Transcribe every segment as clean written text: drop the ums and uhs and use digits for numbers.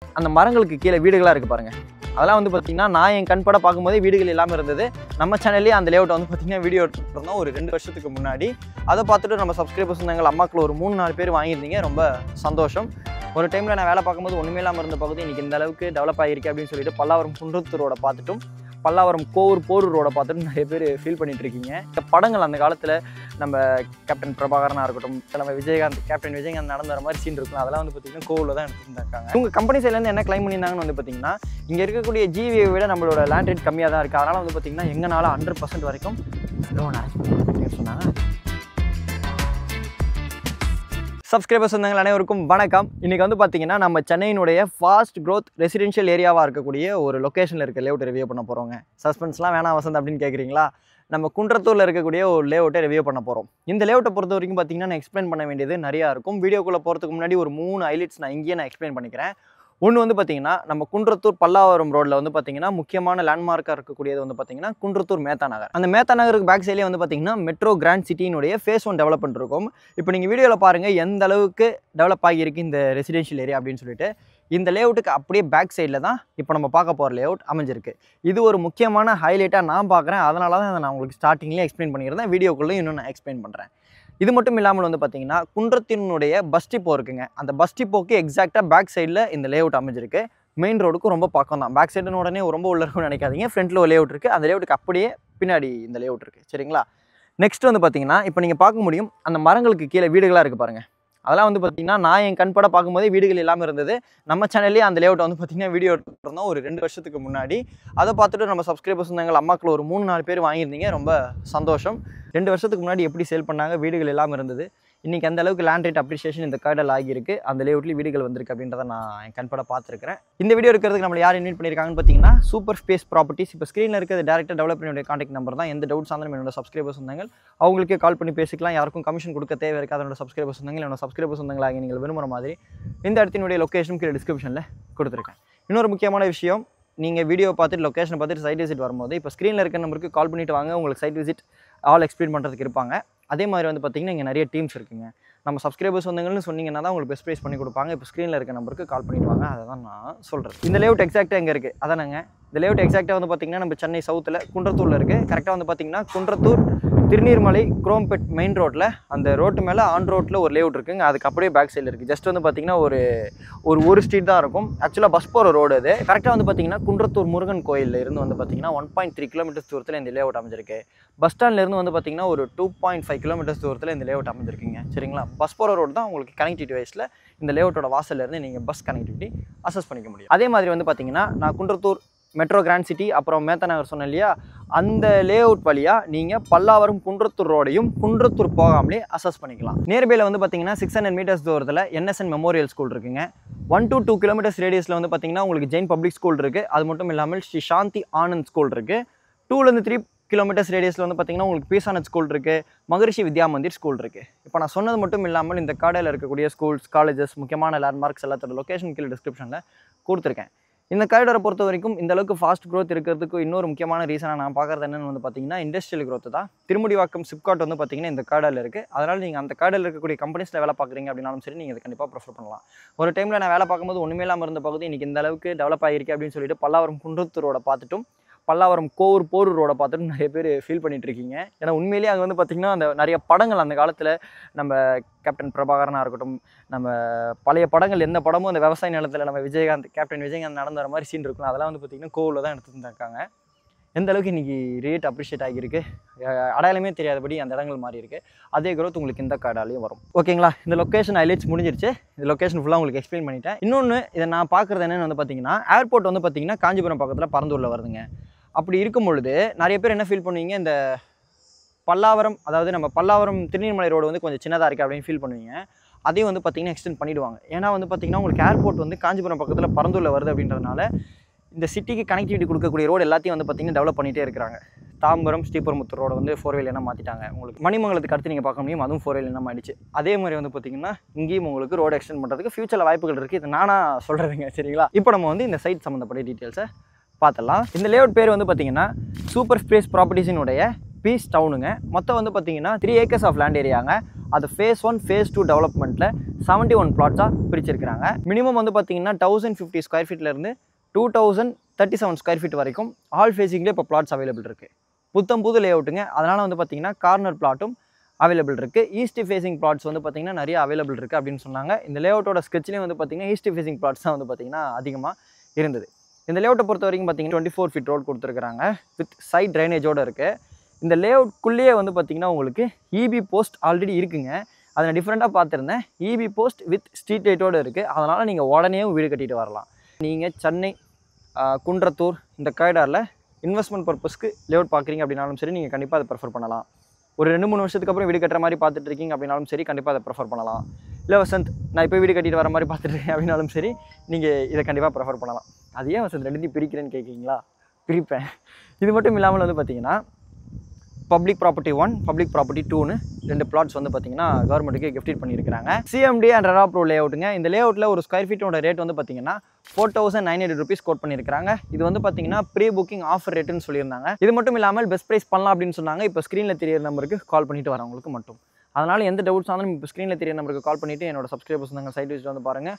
அந்த மரங்களுக்கு கீழே வீடுகளா இருக்கு பாருங்க. அதெல்லாம் வந்து பார்த்தீங்கன்னா நான் என் கண்பட பார்க்கும்போதே வீடுகள் இல்லாமல் இருந்தது. நம்ம சேனல்லேயே அந்த லேஅவுட் வந்து பார்த்தீங்கன்னா வீடியோ எடுத்துருந்தோம் ஒரு 2 வருஷத்துக்கு முன்னாடி. அதை பார்த்துட்டு நம்ம சப்ஸ்கிரைபர்ஸ் இருந்தாங்க, அம்மாக்கள் ஒரு 3-4 பேர் வாங்கியிருந்தீங்க. ரொம்ப சந்தோஷம். ஒரு டைமில் நான் வேலை பார்க்கும்போது ஒன்றுமே இல்லாமல் இருந்த பகுதி இன்றைக்கி இந்த அளவுக்கு டெவலப் ஆகிருக்கு அப்படின்னு சொல்லிட்டு பல்லாவரம் குன்றத்தூர் ரோட பார்த்துட்டும் பல்லாவரம் போரூர் ரோட பார்த்துட்டு நிறைய பேர் ஃபீல் பண்ணிட்டு இருக்கீங்க. இந்த படங்கள் அந்த காலத்தில் நம்ம கேப்டன் பிரபாகரனாக இருக்கட்டும், நம்ம கேப்டன் விஜயகாந்த் நடந்து வர மாதிரி சீன் இருக்கும். அதெல்லாம் வந்து பார்த்தீங்கன்னா கோவிலில் தான் எடுத்துருந்தாங்க. இவங்க கம்பெனி சைட்லேருந்து என்ன கிளைம் பண்ணியிருந்தாங்கன்னு வந்து பார்த்தீங்கன்னா, இங்கே இருக்கக்கூடிய ஜிவியை விட நம்மளோட லேண்ட் ரேட் கம்மியாக தான் இருக்குது. அதனால் வந்து பார்த்தீங்கன்னா எங்களால் 100% வரைக்கும் லோன் அரேஞ்ச் பண்ணி சொன்னாங்க. சப்ஸ்கிரைபர்ஸ் வந்தவங்க அனைவருக்கும் வணக்கம். இன்றைக்கி வந்து பார்த்தீங்கன்னா நம்ம சென்னையினுடைய ஃபாஸ்ட் க்ரோத் ரெசிடென்ஷியல் ஏரியாவாக இருக்கக்கூடிய ஒரு லொக்கேஷனில் இருக்க லேஅவுட் ரிவ்யூ பண்ண போகிறோங்க. சஸ்பென்ஸ்லாம் வேணாம் வசந்த் அப்படின்னு கேட்குறீங்களா? நம்ம குன்றத்தூரில் இருக்கக்கூடிய ஒரு லேஅவுட்டை ரிவ்யூ பண்ண போகிறோம். இந்த லேஅவுட்டை பொறுத்த வரைக்கும் பார்த்தீங்கன்னா நான் எக்ஸ்பிளைன் பண்ண வேண்டியது நிறையா இருக்கும். வீடியோக்குள்ளே போகிறதுக்கு முன்னாடி ஒரு 3 ஹைலைட்ஸ் நான் இங்கேயே எக்ஸ்பிளைன் பண்ணிக்கிறேன். ஒன்று வந்து பார்த்தீங்கன்னா நம்ம குன்றத்தூர் பல்லாவரம் ரோட்டில் வந்து பார்த்தீங்கன்னா முக்கியமான லேண்ட்மார்க்காக இருக்கக்கூடியது வந்து பார்த்தீங்கன்னா குன்றத்தூர் மேத்தா நகர். அந்த மேத்தா நகருக்கு பேக் சைட்லேயே வந்து பார்த்தீங்கன்னா மெட்ரோ கிராண்ட் சிட்டியினுடைய ஃபேஸ் 1 டெவலப்மெண்ட் இருக்கும். இப்போ நீங்கள் வீடியோவில் பாருங்கள் எந்த அளவுக்கு டெவலப் ஆகியிருக்கு இந்த ரெசிடென்ஷியல் ஏரியா அப்படின்னு சொல்லிட்டு. இந்த லேஅவுட்டுக்கு அப்படியே பேக் சைடில் தான் இப்போ நம்ம பார்க்க போகிற லேஅவுட் அமைஞ்சிருக்கு. இது ஒரு முக்கியமான ஹைலைட்டாக நான் பார்க்குறேன். அதனால தான் நான் உங்களுக்கு ஸ்டார்டிங்லேயே எக்ஸ்பிளைன் பண்ணியிருந்தேன். வீடியோக்குள்ளே இன்னும் நான் எக்ஸ்பிளைன் பண்ணுறேன். இது மட்டும் இல்லாமல் வந்து பார்த்தீங்கன்னா குன்றத்தினுடைய பஸ் டிப்போ இருக்குங்க. அந்த பஸ் டிப்போக்கு எக்ஸாக்டாக பேக் சைடில் இந்த லேஅவுட் அமைஞ்சிருக்கு. மெயின் ரோடுக்கும் ரொம்ப பக்கம் தான். பேக் சைடுன்னு உடனே ரொம்ப உள்ள இருக்கும்னு நினைக்காதீங்க. ஃப்ரண்ட்டில் ஒரு லேஅவுட் இருக்குது. அந்த லேஅவுட்டுக்கு அப்படியே பின்னாடி இந்த லேஅவுட் இருக்குது. சரிங்களா? நெக்ஸ்ட் வந்து பார்த்தீங்கன்னா இப்போ நீங்கள் பார்க்க முடியும் அந்த மரங்களுக்கு கீழே வீடுகளாக இருக்குது பாருங்கள். அதெல்லாம் வந்து பார்த்தீங்கன்னா நான் என் கண்பட பார்க்கும்போதே வீடுகள் இல்லாமல் இருந்தது. நம்ம சேனல்லேயே அந்த லேஅவுட் வந்து பார்த்தீங்கன்னா வீடியோ எடுத்துருந்தோம் ஒரு 2 வருஷத்துக்கு முன்னாடி. அதை பார்த்துட்டு நம்ம சப்ஸ்கிரைபர்ஸ் இருந்தாங்க, அம்மாக்கள் ஒரு 3-4 பேர் வாங்கியிருந்தீங்க. ரொம்ப சந்தோஷம். 2 வருஷத்துக்கு முன்னாடி எப்படி சேல் பண்ணாங்க, வீடுகள் இல்லாமல் இருந்தது. இன்றைக்கி அந்த அளவுக்கு லேண்ட் ரேட் அப்ரிஷியேஷன் இந்த கார்டில் ஆகியிருக்கு. அந்த லேஅவுட்லேயும் வீடுகள் வந்திருக்கு அப்படின்றத நான் என் கண்பட பார்த்துருக்கிறேன். இந்த வீடியோ இருக்கிறதுக்கு நம்மளை யார் இன்வைட் பண்ணியிருக்காங்கன்னு பார்த்தீங்கன்னா சூப்பர் ஸ்பேஸ் ப்ராப்பர்ட்டிஸ். இப்போ ஸ்க்ரீனில் இருக்கிறது டேரக்டாக டெவலப்பருடைய கான்டாக்ட் நம்பர் தான். எந்த டவுட்ஸ் இருந்தாலும் என்னோட சப்ஸ்கிரைபர்ஸ் இருந்தாங்க அவங்களுக்கே கால் பண்ணி பேசிக்கலாம். யாருக்கும் கமிஷன் கொடுக்க தேவை இருக்காது. அதனோட சப்ஸ்கிரைபர்ஸ் இருந்தாங்க என்னோட சப்ஸ்கிரைபர்ஸ் இருந்தாங்களாக நீங்கள் விரும்புகிற மாதிரி இந்த இடத்தினுடைய லொக்கேஷன் கீழே டிஸ்கிரிப்ஷனில் கொடுத்துருக்கேன். இன்னொரு முக்கியமான விஷயம், நீங்கள் வீடியோ பார்த்துட்டு லொக்கேஷனை பார்த்துட்டு சைட் விசிட் வரும்போது இப்போ ஸ்க்ரீனில் இருக்க நம்பருக்கு கால் பண்ணிவிட்டு வாங்க. உங்களுக்கு சைட் விசிட் ஆல் எக்ஸ்பிளைன் பண்ணுறதுக்கு இருப்பாங்க. அதே மாதிரி வந்து பார்த்திங்கன்னா இங்கே நிறைய டீம்ஸ் இருக்குங்க. நம்ம சப்ஸ்கிரைபர்ஸ் வந்தவங்கன்னு சொன்னீங்கன்னா தான் உங்களுக்கு பெஸ்ட் ப்ரைஸ் பண்ணி கொடுப்பாங்க. இப்போ ஸ்க்ரீனில் இருக்க நம்பருக்கு கால் பண்ணிட்டு வாங்க. அதை தான் நான் சொல்கிறேன். இந்த லேஅவுட் எக்ஸாக்டாக எங்கே இருக்குது அதானங்க. இந்த லேஅவுட் எக்ஸாக்டாக வந்து பார்த்திங்கன்னா நம்ம சென்னை சவுத்தில் குன்றத்தூரில் இருக்குது. கரெக்டாக வந்து பார்த்திங்கன்னா குன்றத்தூர் திருநீர்மலை குரோம்பேட் மெயின் ரோட்டில் அந்த ரோட்டு மேலே ஆன் ரோட்டில் ஒரு லேஅவுட் இருக்குங்க. அதுக்கு அப்படியே பேக் சைடில் இருக்குது. ஜஸ்ட் வந்து பார்த்திங்கன்னா ஒரு ஸ்ட்ரீட் தான் இருக்கும். ஆக்சுவலாக பஸ் போகிற ரோடு அது. கரெக்டாக வந்து பார்த்திங்கன்னா குன்றத்தூர் முருகன் கோயிலில் இருந்து வந்து பார்த்திங்கன்னா 1.3 கிலோமீட்டர்ஸ் தூரத்தில் இந்த லேஅவுட் அமைஞ்சிருக்கு. பஸ் ஸ்டாண்ட்லேருந்து வந்து பார்த்திங்கன்னா ஒரு 2.5 கிலோமீட்டர்ஸ் தூரத்தில் இந்த லேஅவுட் அமைஞ்சிருக்குங்க. சரிங்களா? பஸ் போகிற ரோடு தான் உங்களுக்கு கனெக்டிவிட்டி வைஸில் இந்த லேஅவுட்டோட வாசல்லேருந்து நீங்கள் பஸ் கனெக்டிவிட்டி அசஸ் பண்ணிக்க முடியும். அதே மாதிரி வந்து பார்த்திங்கன்னா நான் குன்றத்தூர் மெட்ரோ கிராண்ட் சிட்டி அப்புறம் மேத்தா நகர் சொன்னேன் இல்லையா, அந்த லேஅவுட் வழியாக நீங்கள் பல்லாவரம் குன்றத்தூர் ரோடையும் குன்றத்தூர் போகாமலே அசஸ் பண்ணிக்கலாம். நியர்பையில் வந்து பார்த்தீங்கன்னா 600 மீட்டர்ஸ் தூரத்தில் NSN மெமோரியல் ஸ்கூல் இருக்குங்க. 1 to 2 கிலோமீட்டர்ஸ் ரேடியஸில் வந்து பார்த்தீங்கன்னா உங்களுக்கு ஜெயின் பப்ளிக் ஸ்கூல் இருக்குது. அது மட்டும் இல்லாமல் ஸ்ரீ சாந்தி ஆனந்த் ஸ்கூல் இருக்குது. 2 to 3 கிலோமீட்டர்ஸ் ரேடியஸில் வந்து பார்த்தீங்கன்னா உங்களுக்கு பீசானத் ஸ்கூல் இருக்குது, மகரிஷி வித்யா மந்திர் ஸ்கூல் இருக்குது. இப்போ நான் சொன்னது மட்டும் இல்லாமல் இந்த கார்டில் இருக்கக்கூடிய ஸ்கூல்ஸ், காலேஜஸ், முக்கியமான லேண்ட்மார்க்ஸ் எல்லாத்தோட லொக்கேஷன் கீழே டிஸ்கிரிப்ஷனில் கொடுத்துருக்கேன். இந்த காரிடாரை பொறுத்த வரைக்கும் இந்த அளவுக்கு ஃபாஸ்ட் க்ரோத் இருக்கிறதுக்கு இன்னொரு முக்கியமான ரீசனாக நான் பார்க்குறது என்னென்னு வந்து பார்த்தீங்கன்னா இண்டஸ்ட்ரியல் க்ரோத் தான். திருமுடிவாக்கம் சிப்காட் வந்து பார்த்தீங்கன்னா இந்த கார்டில் இருக்குது. அதனால் நீங்கள் அந்த கார்டில் இருக்கக்கூடிய கம்பெனிஸில் வேலை பார்க்குறீங்க அப்படின்னாலும் சரி நீங்கள் இதை கண்டிப்பாக ப்ரிஃபர் பண்ணலாம். ஒரு டைமில் நான் வேலை பார்க்கும்போது ஒன்றுமே இல்லாமல் இருந்த பகுதி இன்றைக்கி இந்த அளவுக்கு டெவலப் ஆகிருக்கு அப்படின்னு சொல்லிட்டு பல்லாவரம் குன்றத்தூரோட பார்த்துட்டும் பல்லாவரம் போரூர் ரோட பார்த்துட்டு நிறைய பேர் ஃபீல் பண்ணிட்டு இருக்கீங்க. ஏன்னா உண்மையிலேயே அங்கே வந்து பார்த்திங்கன்னா அந்த நிறைய படங்கள் அந்த காலத்தில் நம்ம கேப்டன் பிரபாகரனாக இருக்கட்டும், நம்ம பழைய படங்கள் எந்த படமும் அந்த விவசாய நிலத்தில் நம்ம கேப்டன் விஜயகாந்த் நடந்து வர மாதிரி சீன் இருக்கும். அதெல்லாம் வந்து பார்த்திங்கன்னா கோவிலில் தான் எடுத்துருந்தாங்க. எந்த அளவுக்கு இன்றைக்கி ரேட் அப்ரிஷியேட் ஆகியிருக்கு, அடையாளமே தெரியாதபடி அந்த இடங்கள் மாறி இருக்குது. அதே growth உங்களுக்கு இந்த கார்டாலையும் வரும். ஓகேங்களா? இந்த லொக்கேஷன் ஹைலைட்ஸ் முடிஞ்சிருச்சு. இந்த லொக்கேஷன் ஃபுல்லாக உங்களுக்கு எக்ஸ்பிளைன் பண்ணிட்டேன். இன்னொன்று இதை நான் பார்க்குறது என்னென்னு வந்து பார்த்திங்கன்னா ஏர்போர்ட் வந்து பார்த்திங்கன்னா காஞ்சிபுரம் பக்கத்தில் பரந்தூரில் வருதுங்க. அப்படி இருக்கும் பொழுது நிறைய பேர் என்ன ஃபீல் பண்ணுவீங்க, இந்த பல்லாவரம் அதாவது நம்ம பல்லாவரம் திருநீர்மலை ரோடு வந்து கொஞ்சம் சின்னதாக இருக்குது அப்படின்னு ஃபீல் பண்ணுவீங்க. அதையும் வந்து பார்த்திங்கன்னா எக்ஸ்டெண்ட் பண்ணிவிடுவாங்க. ஏன்னா வந்து பார்த்திங்கன்னா உங்களுக்கு ஏர்போர்ட் வந்து காஞ்சிபுரம் பக்கத்தில் பரந்தூரில் வருது அப்படின்றதுனால இந்த சிட்டிக்கு கனெக்டிவிட்டி கொடுக்கக்கூடிய ரோடு எல்லாத்தையும் வந்து பார்த்திங்கன்னா டெவலப் பண்ணிகிட்டே இருக்கிறாங்க. தாம்பரம் ஸ்ரீபெரும்புத்தூர் ரோடு வந்து 4 வே மாற்றிட்டாங்க. உங்களுக்கு மணிமங்கலத்துக்கு அடுத்து நீங்கள் பார்க்க முடியும், அதுவும் 4 வே ஆயிடுச்சு. அதே மாதிரி வந்து பார்த்திங்கன்னா இங்கேயும் உங்களுக்கு ரோடு எக்ஸ்டெண்ட் பண்ணுறதுக்கு ஃபியூச்சரில் வாய்ப்புகள் இருக்குது. இது நானாக சொல்கிறதுங்க. சரிங்களா? இப்போ நம்ம வந்து இந்த சைட் சம்மந்தப்பட்ட டீட்டெயில்ஸை பார்த்துடலாம். இந்த லேஅவுட் பேர் வந்து பார்த்திங்கன்னா சூப்பர் ஸ்பேஸ் ப்ராப்பர்ட்டிஸினுடைய பீஸ் டவுனுங்க. மொத்தம் வந்து பார்த்தீங்கன்னா 3 acres ஆஃப் லேண்ட் ஏரியாங்க. அது phase 1 phase 2 டெவலப்மெண்ட்டில் 71 பிளாட்ஸாக பிரிச்சிருக்கிறாங்க. மினிமம் வந்து பார்த்தீங்கன்னா 1050 ஸ்கொயர் ஃபீட்லேருந்து 2037 ஸ்கொயர் ஃபீட் வரைக்கும் ஆல் ஃபேஸிங்லேயே இப்போ பிளாட்ஸ் அவைலபிள் இருக்குது. புத்தம் புது லே அவுட்டுங்க. அதனால் வந்து பார்த்தீங்கன்னா கார்னர் பிளாட்டும் அவைலபிள் இருக்குது. ஈஸ்ட் ஃபேஸிங் பிளாட்ஸ் வந்து பார்த்தீங்கன்னா நிறைய அவைலபிள் இருக்குது அப்படின்னு சொன்னாங்க. இந்த லே அவுட்டோட ஸ்கெட்ச்லேயும் வந்து பார்த்தீங்கன்னா ஈஸ்ட் ஃபேஸிங் பிளாட்ஸ் தான் வந்து பார்த்தீங்கன்னா அதிகமாக இருந்தது. இந்த லே அவுட்டை பொறுத்த வரைக்கும் பார்த்தீங்கன்னா 24 ஃபீட் ரோட் கொடுத்துருக்காங்க வித் சைட் ட்ரைனேஜோடு இருக்குது. இந்த லே அவுட்குள்ளேயே வந்து பார்த்தீங்கன்னா உங்களுக்கு இபி போஸ்ட் ஆல்ரெடி இருக்குங்க. அதை நான் டிஃப்ரெண்ட்டாக பார்த்துருந்தேன். இபி போஸ்ட் வித் ஸ்ட்ரீட் லைட்டோடு இருக்குது. அதனால் நீங்கள் உடனே வீடு கட்டிட்டு வரலாம். நீங்கள் சென்னை, குன்றத்தூர் இந்த காரிடாரில் இன்வெஸ்ட்மெண்ட் பர்பஸ்க்கு லே அவுட் பார்க்குறீங்க அப்படின்னாலும் சரி, நீங்கள் கண்டிப்பாக அதை ப்ரிஃபர் பண்ணலாம். ஒரு 2-3 வருஷத்துக்கு அப்புறம் வீடு கட்டுற மாதிரி பார்த்துட்டு இருக்கீங்க அப்படின்னாலும் சரி, கண்டிப்பாக அதை ப்ரிஃபர் பண்ணலாம். இல்லை வசந்த், நான் இப்போ வீடு கட்டிட்டு வர மாதிரி பார்த்துட்டு இருக்கேன் அப்படின்னாலும் சரி, நீங்கள் இதை கண்டிப்பாக ப்ரிஃபர் பண்ணலாம். அது ஏன் வசந்த் ரெண்டுத்தையும் பிரிக்கிறேன்னு கேட்குறீங்களா? பிரிப்பேன். இது மட்டும் இல்லாமல் வந்து பார்த்தீங்கன்னா பப்ளிக் ப்ராப்பர்ட்டி 1, பப்ளிக் ப்ராப்பர்ட்டி 2ன்னு 2 பிளாட்ஸ் வந்து பார்த்தீங்கன்னா கவர்மெண்ட்டுக்கு கிஃப்ட் பண்ணியிருக்காங்க. சிஎம்டி அண்ட் ரெரா ப்ரோ லே அவுட்டுங்க. இந்த லே அவுட்டில் ஒரு ஸ்கொயர் ஃபீட்டோட ரேட் வந்து பார்த்தீங்கன்னா 4900 rupees கோட் பண்ணியிருக்காங்க. இது வந்து பார்த்தீங்கன்னா ப்ரீ புக்கிங் ஆஃபர் ரேட்டுன்னு சொல்லியிருந்தாங்க. இது மட்டும் இல்லாமல் பெஸ்ட் ப்ரைஸ் பண்ணலாம் அப்படின்னு சொன்னாங்க. இப்போ ஸ்க்ரீனில் தெரியற நம்பருக்கு கால் பண்ணிட்டு வரவங்களுக்கு மட்டும். அதனால் எந்த டவுட்ஸ் ஆனாலும் இப்போ ஸ்க்ரீனில் தெரியற நம்பருக்கு கால் பண்ணிவிட்டு என்னோட சப்ஸ்கிரைபர்ஸ் நாங்கள் சைட் விசிட் வந்து பாருங்கள்.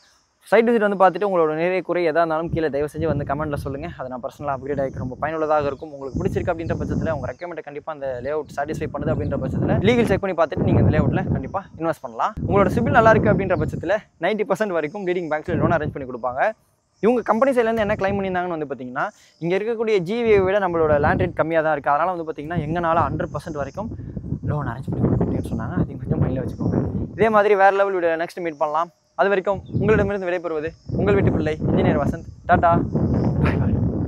சைட் விசிட் வந்து பார்த்துட்டு உங்களோட நிறைய குறை எதாக இருந்தாலும் கீழே தயவு செஞ்சு வந்து கமெண்ட்டில் சொல்லுங்கள். அதை நான் பர்சனலாக அப்கிரேட் ஆகிக்க ரொம்ப பயனுள்ளதாக இருக்கும். உங்களுக்கு பிடிச்சிருக்கு அப்படின்ற பட்சத்தில் உங்கள் ரெக்கமெண்டை கண்டிப்பாக அந்த லே அவுட் சாட்டிஸ்ஃபை பண்ணுது அப்படின்ற பட்சத்தில் லீகல் செக் பண்ணி பார்த்துட்டு நீங்கள் இந்த லே அவுட்டில் கண்டிப்பாக இன்வெஸ்ட் பண்ணலாம். உங்களோட சிபில் நல்லா இருக்குது அப்படின்ற பட்சத்தில் 90% வரைக்கும் லீடிங் பேங்க்ஸில் லோன் அரேஞ்ச் பண்ணி கொடுப்பாங்க. இவங்க கம்பெனி சைட்லேருந்து என்ன கிளைம் பண்ணியிருந்தாங்கன்னு வந்து பார்த்தீங்கன்னா, இங்கே இருக்கக்கூடிய ஜிவியை விட நம்மளோட லேண்ட் ரேட் கம்மியாக தான் இருக்குது. அதனால் வந்து பார்த்தீங்கன்னா எங்களால் 100% வரைக்கும் லோன் அரேஞ்ச் பண்ணி கொடுக்க அப்படின்னு சொன்னாங்க. அதையும் கொஞ்சம் மைண்டில் வச்சுக்கோங்க. இதே மாதிரி வேறு லெவல் வீடியோ நெக்ஸ்ட் மீட் பண்ணலாம். அது வரைக்கும் உங்களிடமிருந்து விடைபெறுவது உங்கள் வீட்டு பிள்ளை இன்ஜினியர் வசந்த். டாடா.